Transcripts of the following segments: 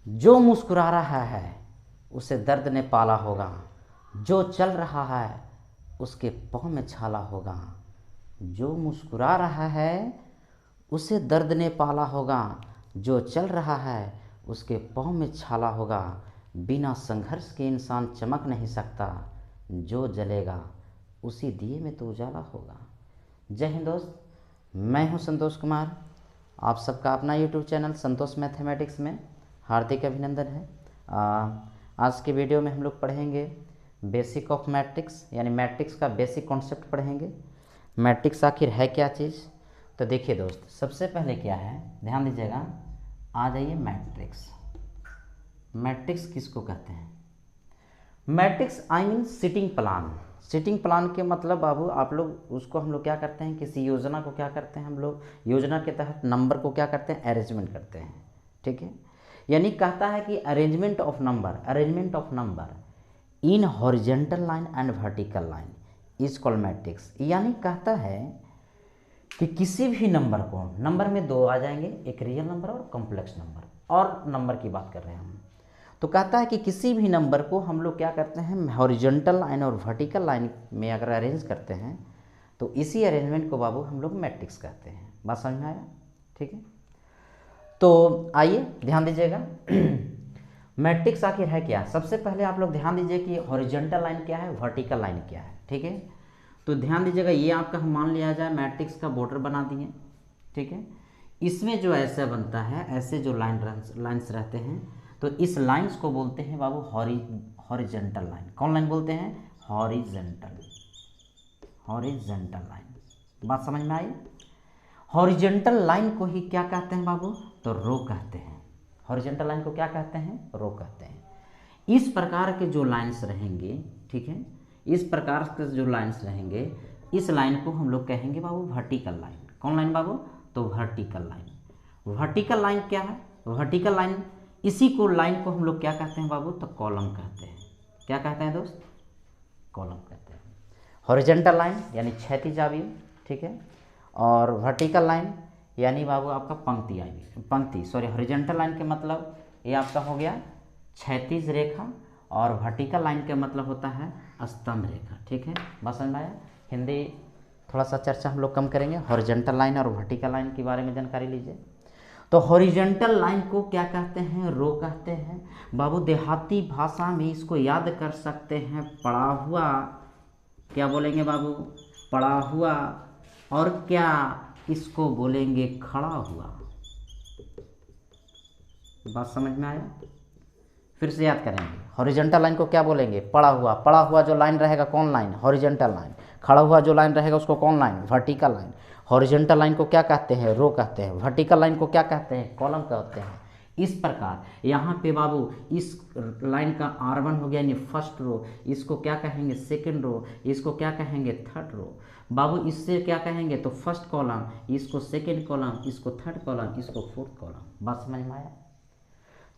जो मुस्कुरा रहा है उसे दर्द ने पाला होगा, जो चल रहा है उसके पाँव में छाला होगा। जो मुस्कुरा रहा है उसे दर्द ने पाला होगा, जो चल रहा है उसके पाँव में छाला होगा। बिना संघर्ष के इंसान चमक नहीं सकता, जो जलेगा उसी दिए में तो उजाला होगा। जय हिंद दोस्त, मैं हूं संतोष कुमार। आप सबका अपना यूट्यूब चैनल संतोष मैथमेटिक्स में हार्दिक अभिनंदन है। आज के वीडियो में हम लोग पढ़ेंगे बेसिक ऑफ मैट्रिक्स, यानी मैट्रिक्स का बेसिक कॉन्सेप्ट पढ़ेंगे। मैट्रिक्स आखिर है क्या चीज़, तो देखिए दोस्त, सबसे पहले क्या है ध्यान दीजिएगा। आ जाइए मैट्रिक्स। मैट्रिक्स किसको कहते हैं? Matrix I mean sitting plan. Sitting plan के मतलब बाबू आप लोग उसको हम लोग क्या करते हैं, किसी योजना को क्या करते हैं हम लोग, योजना के तहत नंबर को क्या करते हैं, अरेंजमेंट करते हैं। ठीक है, यानी कहता है कि arrangement of number in horizontal line and vertical line is called matrix. यानी कहता है कि किसी भी नंबर को, नंबर में दो आ जाएंगे, एक रियल नंबर और कॉम्प्लेक्स नंबर, और नंबर की बात कर रहे हैं हम। तो कहता है कि किसी भी नंबर को हम लोग क्या करते हैं, हॉरिजॉन्टल लाइन और वर्टिकल लाइन में अगर अरेंज करते हैं तो इसी अरेंजमेंट को बाबू हम लोग मैट्रिक्स कहते हैं। बात समझ में आया? ठीक है, तो आइए ध्यान दीजिएगा। मैट्रिक्स आखिर है क्या? सबसे पहले आप लोग ध्यान दीजिए कि हॉरिजॉन्टल लाइन क्या है, वर्टिकल लाइन क्या है। ठीक है, तो ध्यान दीजिएगा, ये आपका हम मान लिया जाए मैट्रिक्स का बॉर्डर बना दिए। ठीक है, इसमें जो ऐसा बनता है, ऐसे जो लाइन्स रहते हैं, तो इस लाइंस को बोलते हैं बाबू हॉरिजॉन्टल लाइन। कौन लाइन बोलते हैं? Horizontal line. बात समझ में आई? हॉरिजॉन्टल लाइन को ही क्या कहते हैं बाबू? तो रो कहते हैं। हॉरिजॉन्टल लाइन को क्या कहते हैं? रो कहते हैं। इस प्रकार के जो लाइंस रहेंगे, ठीक है, इस प्रकार के जो लाइंस रहेंगे, इस लाइन को हम लोग कहेंगे बाबू वर्टिकल लाइन। कौन लाइन बाबू? तो वर्टिकल लाइन। वर्टिकल लाइन क्या है? वर्टिकल लाइन, इसी को लाइन को हम लोग क्या कहते हैं बाबू? तो कॉलम कहते हैं। क्या कहते हैं दोस्त? कॉलम कहते हैं। हॉरिजॉन्टल लाइन यानी क्षैतिज आई, ठीक है, और वर्टिकल लाइन यानी बाबू आपका पंक्ति आई, पंक्ति सॉरी, हॉरिजॉन्टल लाइन के मतलब ये आपका हो गया क्षैतिज रेखा, और वर्टिकल लाइन का मतलब होता है स्तंभ रेखा। ठीक है, बात समझ में आया? हिंदी थोड़ा सा चर्चा हम लोग कम करेंगे, हॉरिजॉन्टल लाइन और वर्टिकल लाइन के बारे में जानकारी लीजिए। तो हॉरिजॉन्टल लाइन को क्या कहते हैं? रो कहते हैं बाबू। देहाती भाषा में इसको याद कर सकते हैं, पड़ा हुआ। क्या बोलेंगे बाबू? पड़ा हुआ। और क्या इसको बोलेंगे? खड़ा हुआ। बात समझ में आया? फिर से याद करेंगे, हॉरिजॉन्टल लाइन को क्या बोलेंगे? पड़ा हुआ। पड़ा हुआ जो लाइन रहेगा कौन लाइन? Horizontal line. खड़ा हुआ जो लाइन रहेगा उसको कौन line? Vertical line. Horizontal line को क्या कहते हैं? रो कहते हैं। वर्टिकल लाइन को क्या कहते हैं? कॉलम कहते हैं। इस प्रकार यहाँ पे बाबू इस लाइन का R1 हो गया यानी फर्स्ट रो, इसको क्या कहेंगे? सेकंड रो, इसको क्या कहेंगे? Third row. बाबू इससे क्या कहेंगे? तो फर्स्ट कॉलम, इसको सेकंड कॉलम, इसको थर्ड कॉलम, इसको फोर्थ कॉलम। बात समझ में आया?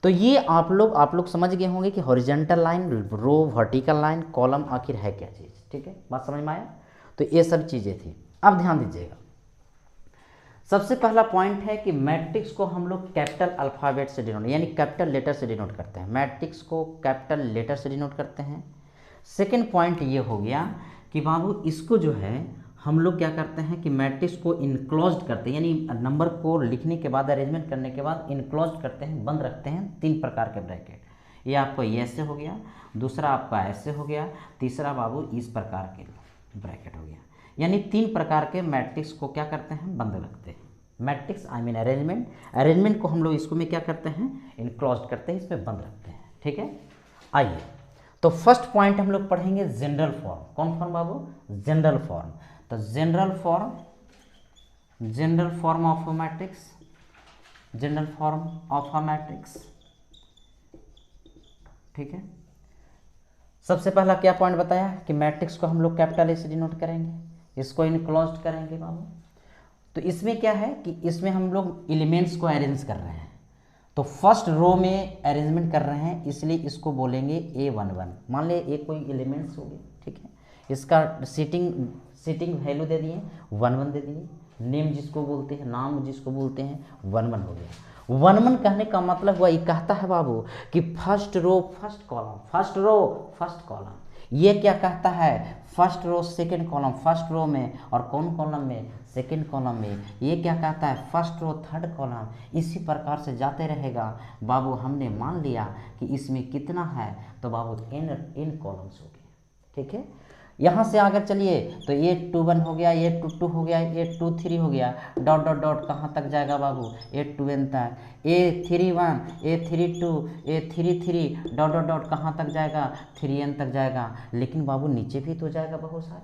तो ये आप लोग समझ गए होंगे कि हॉरिजॉन्टल लाइन, रो, वर्टिकल लाइन, कॉलम आखिर है क्या चीज़। ठीक है, बात समझ में आया? तो ये सब चीज़ें थी। अब ध्यान दीजिएगा, सबसे पहला पॉइंट है कि मैट्रिक्स को हम लोग कैपिटल अल्फ़ाबेट से डिनोट, यानी कैपिटल लेटर से डिनोट करते हैं। मैट्रिक्स को कैपिटल लेटर से डिनोट करते हैं। सेकेंड पॉइंट ये हो गया कि बाबू इसको जो है हम लोग क्या करते हैं कि मैट्रिक्स को इनक्लोज्ड करते हैं, यानी नंबर को लिखने के बाद, अरेंजमेंट करने के बाद इनक्लोज्ड करते हैं, बंद रखते हैं 3 प्रकार के ब्रैकेट। ये आपको ये ऐसे हो गया, दूसरा आपका ऐसे हो गया, तीसरा बाबू इस प्रकार के ब्रैकेट हो गया। यानी 3 प्रकार के मैट्रिक्स को क्या करते हैं? बंद रखते हैं। मैट्रिक्स आई मीन अरेंजमेंट को हम लोग इसको में क्या करते हैं? इनक्लोज्ड करते हैं, इसमें बंद रखते हैं। ठीक है, आइए तो फर्स्ट पॉइंट हम लोग पढ़ेंगे जनरल फॉर्म। कौन फॉर्म बाबू? General form. तो general form of a matrix, general form of a matrix. ठीक है, सबसे पहला क्या पॉइंट बताया कि मैट्रिक्स को हम लोग कैपिटल ए से डिनोट करेंगे, इसको इनक्लोज्ड करेंगे बाबू। तो इसमें क्या है कि इसमें हम लोग एलिमेंट्स को अरेंज कर रहे हैं, तो फर्स्ट रो में अरेंजमेंट कर रहे हैं, इसलिए इसको बोलेंगे A11। मान लिया एक कोई एलिमेंट्स हो गए, ठीक है, इसका सीटिंग वैल्यू दे दिए 11 दे दिए, नेम जिसको बोलते हैं, नाम जिसको बोलते हैं 11 हो गया। वनमन कहने का मतलब हुआ, ये कहता है बाबू कि first row first column, first row first column. ये क्या कहता है, first row second column, first row में और कौन कॉलम में, सेकंड कॉलम में। ये क्या कहता है, फर्स्ट रो थर्ड कॉलम। इसी प्रकार से जाते रहेगा बाबू। हमने मान लिया कि इसमें कितना है, तो बाबू n कॉलम्स हो गए, ठीक है। यहाँ से अगर चलिए तो ये 2 1 हो गया, ये 2 2 हो गया, ये 2 3 हो गया, डॉट डॉट डॉट कहाँ तक जाएगा बाबू, ये 2 n तक, ये 3 1, ये 3 2, ये 3 3, डॉट डॉट डॉट कहाँ तक जाएगा, 3 n तक जाएगा। लेकिन बाबू नीचे भी तो जाएगा बहुत सारे,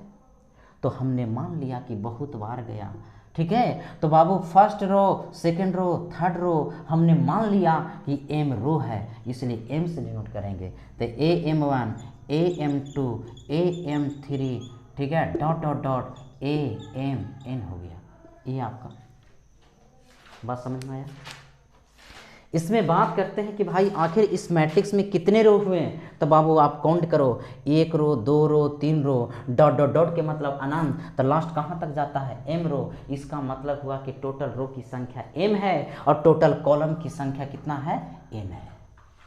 तो हमने मान लिया कि बहुत बार गया, ठीक है। तो बाबू first row second row third row हमने मान लिया कि m रो है, इसलिए m से डिनोट करेंगे। तो am1 am2 am3, ठीक है, डॉट डॉट डॉट amn हो गया। ये आपका बात समझ में आया। इसमें बात करते हैं कि भाई आखिर इस मैट्रिक्स में कितने रो हुए हैं, तो बाबू आप काउंट करो, 1 रो 2 रो 3 रो, डॉट डॉट डॉट के मतलब अनंत, तो लास्ट कहाँ तक जाता है, m रो। इसका मतलब हुआ कि टोटल रो की संख्या m है और टोटल कॉलम की संख्या कितना है, n है।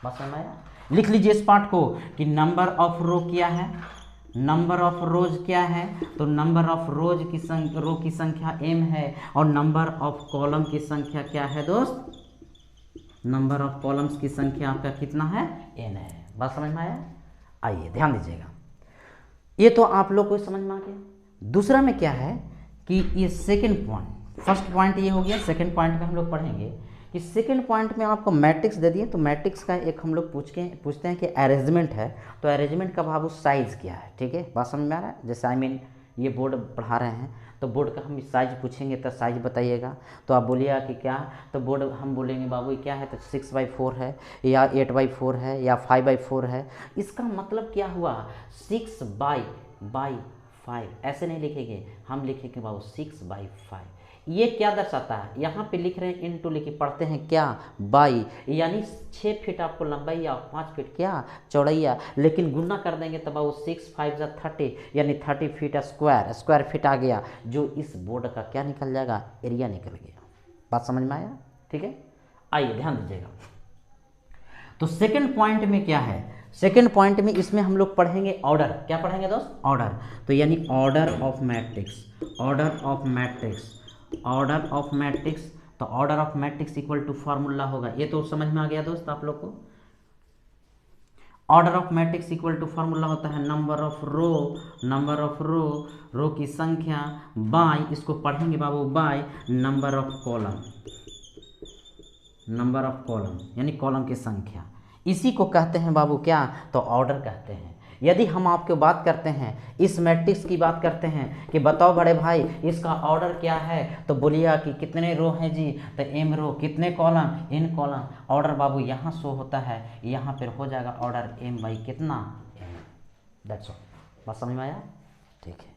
बस समझ आया। लिख लीजिए इस पार्ट को कि नंबर ऑफ रो क्या है, नंबर ऑफ रोज क्या है, तो नंबर ऑफ रोज की रो की संख्या m है और नंबर ऑफ कॉलम की संख्या क्या है दोस्त, नंबर ऑफ कॉलम्स की संख्या आपका कितना है, n है। बात समझ में आया। आइए ध्यान दीजिएगा, ये तो आप लोग को समझ में आ गया। दूसरा में क्या है कि ये सेकंड पॉइंट, फर्स्ट पॉइंट ये हो गया, सेकंड पॉइंट में हम लोग पढ़ेंगे कि सेकंड पॉइंट में आपको मैट्रिक्स दे दिए, तो मैट्रिक्स का एक हम लोग पूछते हैं कि अरेंजमेंट है, तो अरेंजमेंट का बाबू साइज़ क्या है, ठीक है। बात समझ में आ रहा है। जैसे ये बोर्ड पढ़ा रहे हैं, तो बोर्ड का हम साइज पूछेंगे तो साइज बताइएगा, तो आप बोलिएगा कि क्या, तो बोर्ड हम बोलेंगे बाबू क्या है, तो 6/4 है या 8/4 है या 5/4 है। इसका मतलब क्या हुआ, 6/5 ऐसे नहीं लिखेंगे, हम लिखेंगे बाबू 6/5। ये क्या दर्शाता है, यहाँ पे लिख रहे हैं इनटू, लिखे पढ़ते हैं क्या, बाई, यानी 6 फीट आपको लंबाई या 5 फीट क्या चौड़ैया, लेकिन गुना कर देंगे तो बाबू 6 5 30, यानी 30 फीट स्क्वायर फीट आ गया, जो इस बोर्ड का क्या निकल जाएगा, एरिया निकल गया। बात समझ में आया, ठीक है। आइए ध्यान दीजिएगा, तो सेकेंड पॉइंट में क्या है, सेकेंड पॉइंट में इसमें हम लोग पढ़ेंगे ऑर्डर। क्या पढ़ेंगे दोस्त, ऑर्डर। तो यानी order of matrix, order of matrix, order of matrix. तो order of matrix equal to formula होगा, ये तो समझ में आ गया दोस्त आप लोग को। Order of matrix equal to formula होता है number of row, number of row की संख्या बाय, इसको पढ़ेंगे बाबू by number of column, number of column यानी कॉलम की संख्या। इसी को कहते हैं बाबू क्या, तो ऑर्डर कहते हैं। यदि हम आपको बात करते हैं, इस मैट्रिक्स की बात करते हैं कि बताओ बड़े भाई इसका ऑर्डर क्या है, तो बोलिएगा कि कितने रो हैं जी, तो m रो, कितने कॉलम, n कॉलम। ऑर्डर बाबू यहाँ शो होता है, यहाँ पर हो जाएगा ऑर्डर m बाई कितना, m। That's all. बात समझ में आया, ठीक है।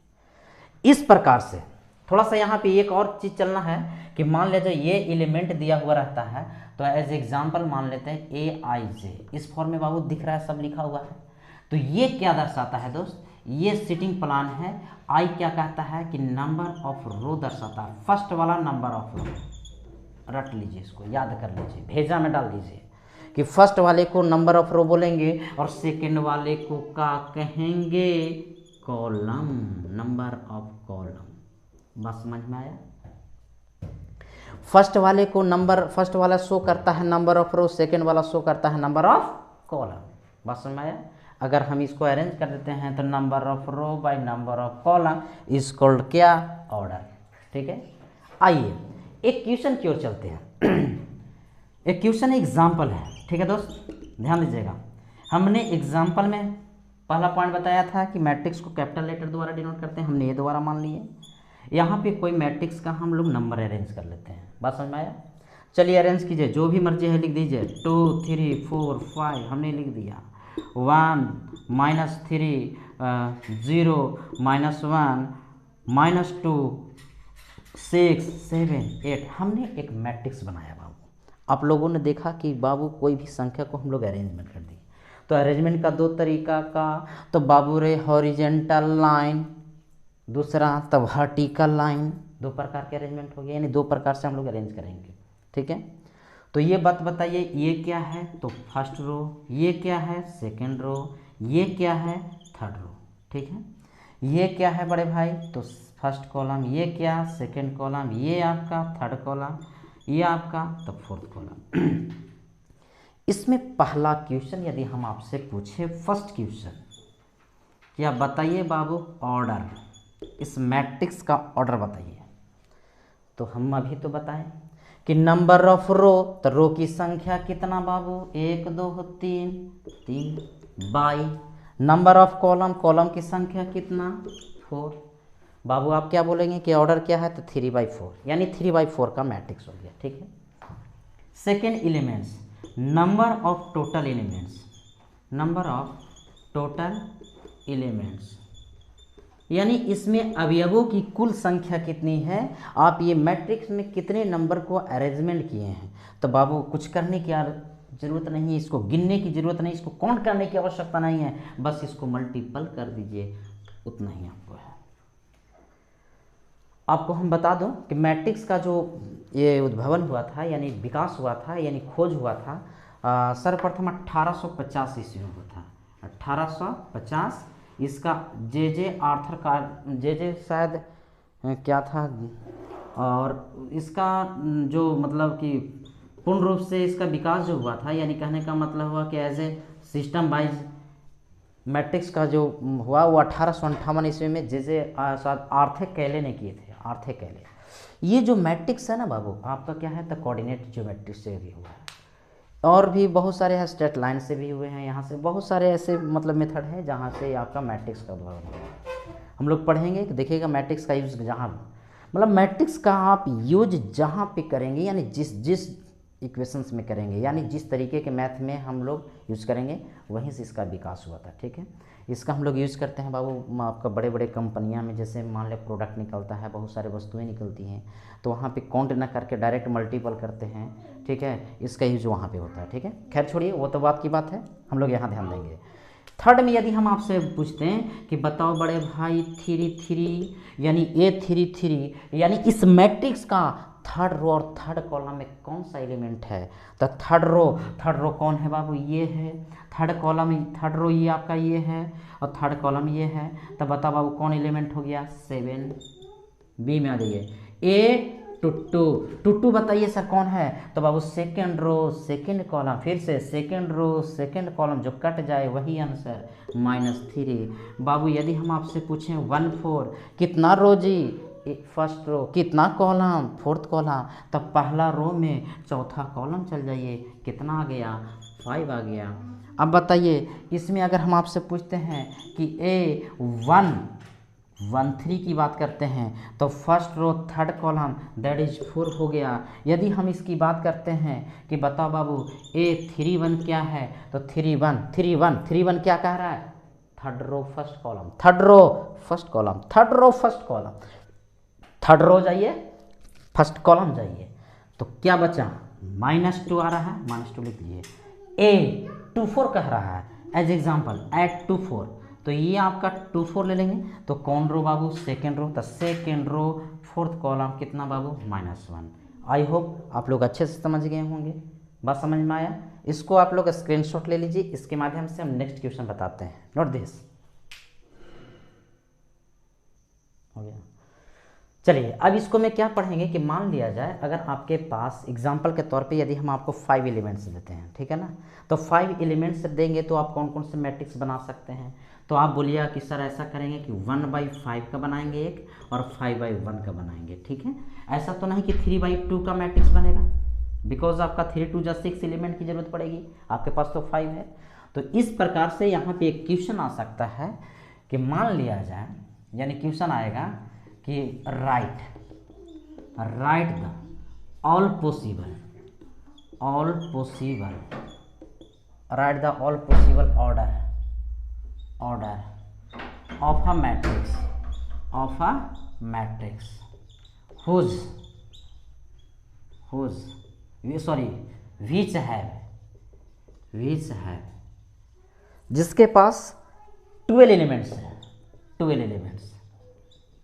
इस प्रकार से थोड़ा सा यहाँ पे एक और चीज़ चलना है कि मान लीजिए ये एलिमेंट दिया हुआ रहता है, तो एज एग्जाम्पल मान लेते हैं AIJ, इस फॉर्म में बाबू दिख रहा है, सब लिखा हुआ है। तो ये क्या दर्शाता है दोस्त, ये सिटिंग प्लान है। आई क्या कहता है कि नंबर ऑफ रो दर्शाता है, फर्स्ट वाला नंबर ऑफ रो, रट लीजिए, इसको याद कर लीजिए, भेजा में डाल दीजिए कि फर्स्ट वाले को नंबर ऑफ रो बोलेंगे और सेकंड वाले को क्या कहेंगे, कॉलम, नंबर ऑफ कॉलम। बस समझ में आया। फर्स्ट वाले को नंबर, फर्स्ट वाला शो करता है नंबर ऑफ रो, सेकंड वाला शो करता है नंबर ऑफ कॉलम। बस समझ में आया। अगर हम इसको अरेंज कर देते हैं तो number of row by number of column is called क्या, ऑर्डर, ठीक है। आइए एक क्वेश्चन की ओर चलते हैं। एक क्वेश्चन एग्जाम्पल है, ठीक है दोस्त, ध्यान दीजिएगा। हमने एग्जाम्पल में पहला पॉइंट बताया था कि मैट्रिक्स को कैपिटल लेटर द्वारा डिनोट करते हैं, हमने ये दोबारा मान लिए। यहाँ पे कोई मैट्रिक्स का हम लोग नंबर अरेंज कर लेते हैं। बात समझ में आया। चलिए अरेंज कीजिए, जो भी मर्जी है लिख दीजिए, 2 3 4 5 हमने लिख दिया, 1 -3 0 -1 -2 6 7 8 हमने एक मैट्रिक्स बनाया बाबू। आप लोगों ने देखा कि बाबू कोई भी संख्या को हम लोग अरेंजमेंट कर दी, तो अरेंजमेंट का दो तरीका का, तो बाबू रे हॉरिजेंटल लाइन, दूसरा तब वर्टिकल लाइन, दो प्रकार के अरेंजमेंट हो गया, यानी दो प्रकार से हम लोग अरेंज करेंगे, ठीक है। तो ये बात बताइए, ये क्या है? तो फर्स्ट रो, ये क्या है? सेकंड रो, ये क्या है? Third row. ठीक है, ये क्या है बड़े भाई? तो फर्स्ट कॉलम, ये क्या? सेकंड कॉलम, ये आपका थर्ड कॉलम, ये आपका तो फोर्थ कॉलम। इसमें पहला क्वेश्चन यदि हम आपसे पूछे, फर्स्ट क्वेश्चन, क्या बताइए बाबू ऑर्डर, इस मैट्रिक्स का ऑर्डर बताइए। तो हम अभी तो बताएं कि नंबर ऑफ रो, तो रो की संख्या कितना बाबू? 1 2 3, 3 by number of column, column की संख्या कितना? 4। बाबू आप क्या बोलेंगे कि ऑर्डर क्या है? तो 3/4, यानी 3/4 का मैट्रिक्स हो गया। ठीक है, second elements, number of total elements, number of total elements, यानी इसमें अवयवों की कुल संख्या कितनी है, आप ये मैट्रिक्स में कितने नंबर को अरेंजमेंट किए हैं। तो बाबू कुछ करने की ज़रूरत नहीं है, इसको गिनने की ज़रूरत नहीं, इसको काउंट करने की आवश्यकता नहीं है, बस इसको मल्टीपल कर दीजिए, उतना ही आपको है। आपको हम बता दूं कि मैट्रिक्स का जो ये उद्भवन हुआ था, यानी विकास हुआ था, यानी खोज हुआ था, सर्वप्रथम 1850 ईस्वी में हुआ था। 1850, इसका जे आर्थर का, जे शायद क्या था, और इसका जो मतलब कि पूर्ण रूप से इसका विकास जो हुआ था, यानी कहने का मतलब हुआ कि as a system wise matrix का जो हुआ वो 1858 ईस्वी में जे शायद आर्थर कैले ने किए थे। आर्थर कैले, ये जो मैट्रिक्स है ना बाबू आपका क्या है, तो कोऑर्डिनेट ज्योमेट्री से भी हुआ है, और भी बहुत सारे हैं, स्ट्रेट लाइन से भी हुए हैं, यहाँ से बहुत सारे ऐसे मतलब मेथड है जहाँ से आपका मैट्रिक्स का उद्भव हुआ। हम लोग पढ़ेंगे कि देखिएगा मैट्रिक्स का यूज जहाँ, मतलब मैट्रिक्स का आप यूज जहाँ पे करेंगे, यानी जिस जिस इक्वेशंस में करेंगे, यानी जिस तरीके के मैथ में हम लोग यूज़ करेंगे, वहीं से इसका विकास हुआ था। ठीक है, इसका हम लोग यूज़ करते हैं बाबू आपका बड़े बड़े कंपनियां में, जैसे मान लें प्रोडक्ट निकलता है, बहुत सारे वस्तुएं निकलती हैं, तो वहाँ पे काउंट ना करके डायरेक्ट मल्टीपल करते हैं। ठीक है, इसका यूज वहाँ पे होता है। ठीक है, खैर छोड़िए, वो तो बात की बात है, हम लोग यहाँ ध्यान देंगे। थर्ड में यदि हम आपसे पूछते हैं कि बताओ बड़े भाई 3 यानी A3 यानी इस मैट्रिक्स का थर्ड रो और थर्ड कॉलम में कौन सा एलिमेंट है, तो थर्ड रो कौन है बाबू? ये है। थर्ड कॉलम, थर्ड रो ये आपका ये है, और थर्ड कॉलम ये है। तो बताओ बाबू कौन एलिमेंट हो गया? 7। बी में आ जाइए, ए टू बताइए सर कौन है? तो बाबू सेकेंड रो सेकेंड कॉलम, फिर से सेकेंड रो सेकेंड कॉलम, जो कट जाए वही आंसर, -3। बाबू यदि हम आपसे पूछें 1 4 कितना रो जी? First row. कितना कॉलम? Fourth column. तब पहला रो में चौथा कॉलम चल जाइए, कितना आ गया? 5 आ गया। अब बताइए इसमें अगर हम आपसे पूछते हैं कि A1 की बात करते हैं, तो first row third column that is 4 हो गया। यदि हम इसकी बात करते हैं कि बताओ बाबू A31 क्या है, तो 3 1 क्या कह रहा है? Third row first column, third row first column, third row first column, third row जाइए फर्स्ट कॉलम जाइए, तो क्या बचा? -2 आ रहा है, -2 लिख लीजिए। A24 कह रहा है एज एग्जाम्पल, एट 24, तो ये आपका 24 ले लेंगे। तो कौन रो बाबू? Second row. तो सेकेंड रो फोर्थ कॉलम कितना बाबू? -1। आई होप आप लोग अच्छे से समझ गए होंगे, बात समझ में आया? इसको आप लोग स्क्रीनशॉट ले लीजिए, इसके माध्यम से हम नेक्स्ट क्वेश्चन बताते हैं। नोट दिस, हो गया। चलिए अब इसको में क्या पढ़ेंगे कि मान लिया जाए अगर आपके पास एग्जाम्पल के तौर पे यदि हम आपको 5 एलिमेंट्स देते हैं, ठीक है ना, तो 5 एलिमेंट्स देंगे तो आप कौन कौन से मैट्रिक्स बना सकते हैं? तो आप बोलिए कि सर ऐसा करेंगे कि 1/5 का बनाएंगे एक, और 5/1 का बनाएंगे। ठीक है, ऐसा तो नहीं कि 3/2 का मैट्रिक्स बनेगा, बिकॉज आपका 3 2 6 एलिमेंट की जरूरत पड़ेगी, आपके पास तो 5 है। तो इस प्रकार से यहाँ पे एक क्वेश्चन आ सकता है कि मान लिया जाए, यानी क्वेश्चन आएगा कि right the all possible right the all possible order of a matrix which have जिसके पास 12 एलिमेंट्स है। 12 एलिमेंट्स।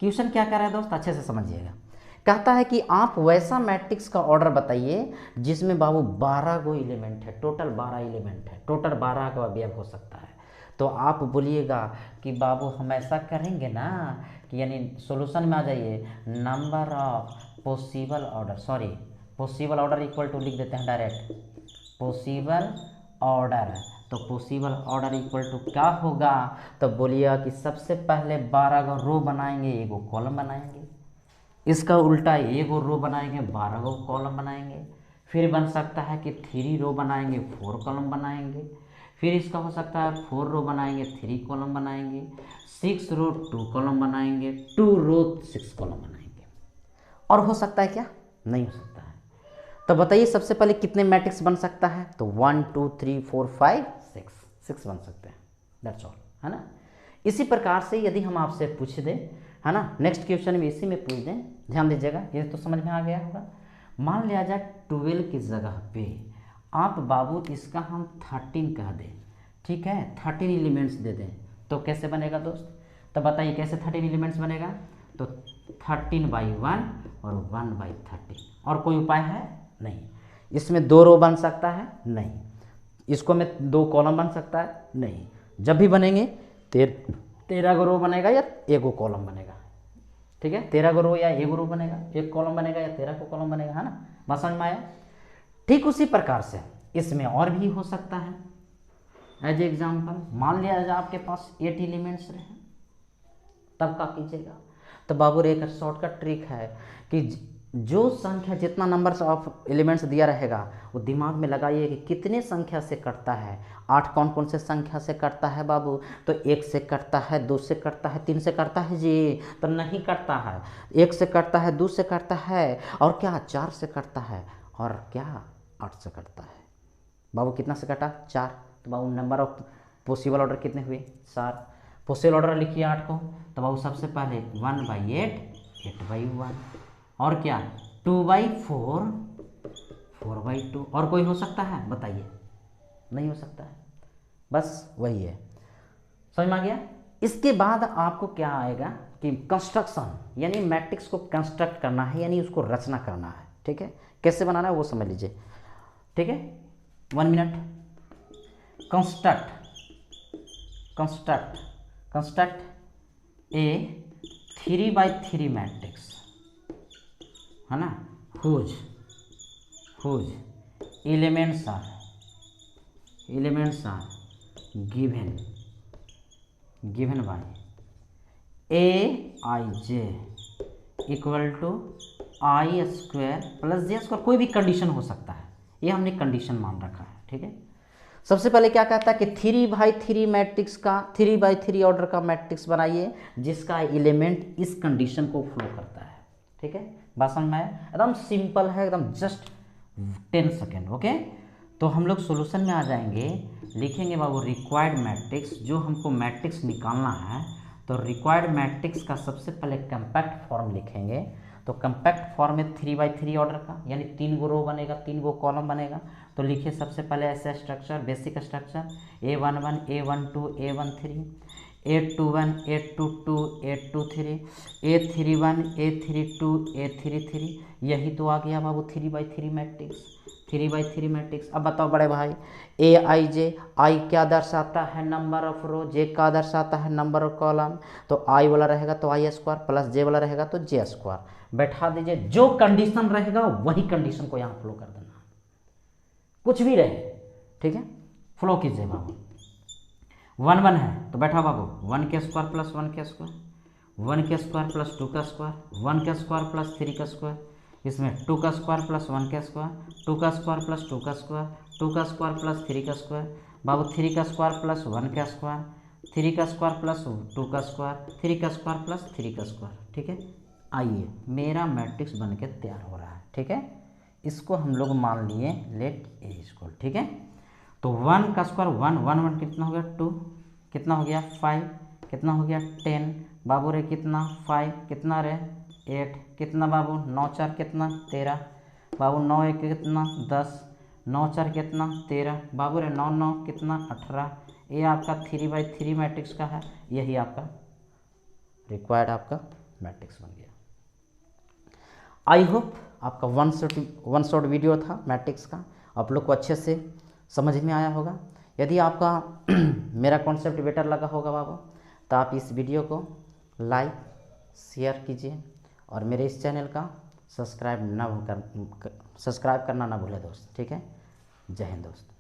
क्वेश्चन क्या कर रहा है दोस्त, अच्छे से समझिएगा। कहता है कि आप वैसा मैट्रिक्स का ऑर्डर बताइए जिसमें बाबू 12 गो एलिमेंट है, टोटल 12 एलिमेंट है, टोटल 12 का अवयव हो सकता है। तो आप बोलिएगा कि बाबू हम ऐसा करेंगे ना कि यानी सॉल्यूशन में आ जाइए, number of possible order, sorry possible order equal to लिख देते हैं डायरेक्ट, पॉसिबल ऑर्डर। तो पॉसिबल ऑर्डर इक्वल टू क्या होगा, तो बोलिएगा कि सबसे पहले 12 गो रो बनाएंगे, एगो कॉलम बनाएंगे, इसका उल्टा एगो रो बनाएंगे 12 गो कॉलम बनाएंगे, फिर बन सकता है कि 3 रो बनाएंगे 4 कॉलम बनाएंगे, फिर इसका हो सकता है 4 रो बनाएंगे 3 कॉलम बनाएंगे, 6 रो 2 कॉलम बनाएंगे, 2 रो 6 कॉलम बनाएंगे। और हो सकता है क्या, नहीं हो सकता है। तो बताइए सबसे पहले कितने मैट्रिक्स बन सकता है, तो 1 2 3 4 5 6 बन सकते हैं, दैट्स ऑल, है ना। इसी प्रकार से यदि हम आपसे पूछ दें, है ना, नेक्स्ट क्वेश्चन में इसी में पूछ दें, ध्यान दीजिएगा, ये तो समझ में आ गया होगा। मान लिया जाए 12 की जगह पे आप बाबू इसका हम 13 कह दें, ठीक है, 13 एलिमेंट्स दे दें, तो कैसे बनेगा दोस्त, तो बताइए कैसे 13 एलिमेंट्स बनेगा, तो 13/1 और 1/13। और कोई उपाय है नहीं। इसमें 2 रो बन सकता है नहीं, इसको में 2 कॉलम बन सकता है नहीं, जब भी बनेंगे 13 गो रो बनेगा या 1 गो कॉलम बनेगा, ठीक है, 13 गो रो या 1 रो बनेगा, 1 कॉलम बनेगा या 13 को कॉलम बनेगा, है ना, बात समझ में आया। ठीक उसी प्रकार से इसमें और भी हो सकता है। एज एग्जाम्पल मान लिया जाए आपके पास 8 एलिमेंट्स रहे, तब क्या कीजिएगा, तो बाबू एक शॉर्टकट ट्रिक है कि जो संख्या जितना नंबर ऑफ एलिमेंट्स दिया रहेगा वो दिमाग में लगाइए कि कितने संख्या से कटता है। 8 कौन कौन से संख्या से कटता है बाबू, तो 1 से कटता है, 2 से कटता है, 3 से कटता है जी, तो नहीं कटता है। 1 से कटता है, 2 से कटता है, और क्या 4 से कटता है, और क्या 8 से कटता है। बाबू कितना से कटा, 4, तो बाबू नंबर ऑफ पॉसिबल ऑर्डर कितने हुए, 4। पॉसिबल ऑर्डर लिखिए 8 को, तो बाबू सबसे पहले 1/8 8/1, और क्या 2/4 4/2। और कोई हो सकता है बताइए, नहीं हो सकता है, बस वही है, समझ में आ गया। इसके बाद आपको क्या आएगा कि कंस्ट्रक्शन, यानी मैट्रिक्स को कंस्ट्रक्ट करना है, यानी उसको रचना करना है, ठीक है, कैसे बनाना है वो समझ लीजिए, ठीक है, 1 मिनट। कंस्ट्रक्ट ए 3/3 मैट्रिक्स, है ना, whose elements are given by aij equal to i square plus j square. कोई भी कंडीशन हो सकता है, ये हमने कंडीशन मान रखा है, ठीक है। सबसे पहले क्या कहता है कि 3/3 मैट्रिक्स का 3/3 ऑर्डर का मैट्रिक्स बनाइए जिसका एलिमेंट इस कंडीशन को फ्लो करता है, ठीक है, बात समझ में आया। एकदम सिंपल है, एकदम जस्ट 10 सेकेंड, ओके। तो हम लोग सॉल्यूशन में आ जाएंगे, लिखेंगे बाबू रिक्वायर्ड मैट्रिक्स, जो हमको मैट्रिक्स निकालना है, तो रिक्वायर्ड मैट्रिक्स का सबसे पहले कम्पैक्ट फॉर्म लिखेंगे। तो कम्पैक्ट फॉर्म में 3/3 ऑर्डर का, यानी 3 गो रो बनेगा, 3 गो कॉलम बनेगा। तो लिखिए सबसे पहले ऐसा structure, basic structure A11 A12 A13 A21 A22 A23 A31 A32 A33। यही तो आ गया बाबू 3/3 मैट्रिक्स, 3/3 मैट्रिक्स। अब बताओ बड़े भाई, aij, आई क्या दर्शाता है, नंबर ऑफ रो, जे का दर्शाता है नंबर ऑफ कॉलम। तो आई वाला रहेगा तो आई स्क्वायर, प्लस जे वाला रहेगा तो जे स्क्वायर। बैठा दीजिए, जो कंडीशन रहेगा वही कंडीशन को यहाँ फ्लो कर देना, कुछ भी रहे, ठीक है, फ्लो कीजिए बाबू। 1 1 है तो बैठा बाबू 1 के स्क्वायर प्लस 1 के स्क्वायर, 1 के स्क्वायर प्लस 2 का स्क्वायर, 1 के स्क्वायर प्लस 3 का स्क्वायर, इसमें 2 का स्क्वायर प्लस 1 का स्क्वायर, 2 का स्क्वायर प्लस 2 का स्क्वायर, 2 का स्क्वायर प्लस 3 का स्क्वायर, बाबू 3 का स्क्वायर प्लस 1 का स्क्वायर, 3 का स्क्वायर प्लस 2 का स्क्वायर, 3 का स्क्वायर प्लस 3 का स्क्वायर, ठीक है। आइए मेरा मैट्रिक्स बन के तैयार हो रहा है, ठीक है। इसको हम लोग मान लिए लेट ए इक्वल, ठीक है। तो 1 का स्क्वायर 1 1 1 कितना हो गया 2, कितना हो गया 5, कितना हो गया 10, बाबू रे कितना 5, कितना रे 8, कितना बाबू 9 4 कितना 13, बाबू 9 1 कितना 10, 9 4 कितना 13, बाबू रे 9 9 कितना 18। ये आपका 3/3 मैट्रिक्स का है, यही आपका रिक्वायर्ड आपका मैट्रिक्स बन गया। आई होप आपका वन शॉट वीडियो था मैट्रिक्स का, आप लोग को अच्छे से समझ में आया होगा। यदि आपका मेरा कॉन्सेप्ट बेटर लगा होगा बाबू, तो आप इस वीडियो को लाइक शेयर कीजिए और मेरे इस चैनल का सब्सक्राइब करना ना भूलें दोस्त। ठीक है, जय हिंद दोस्त।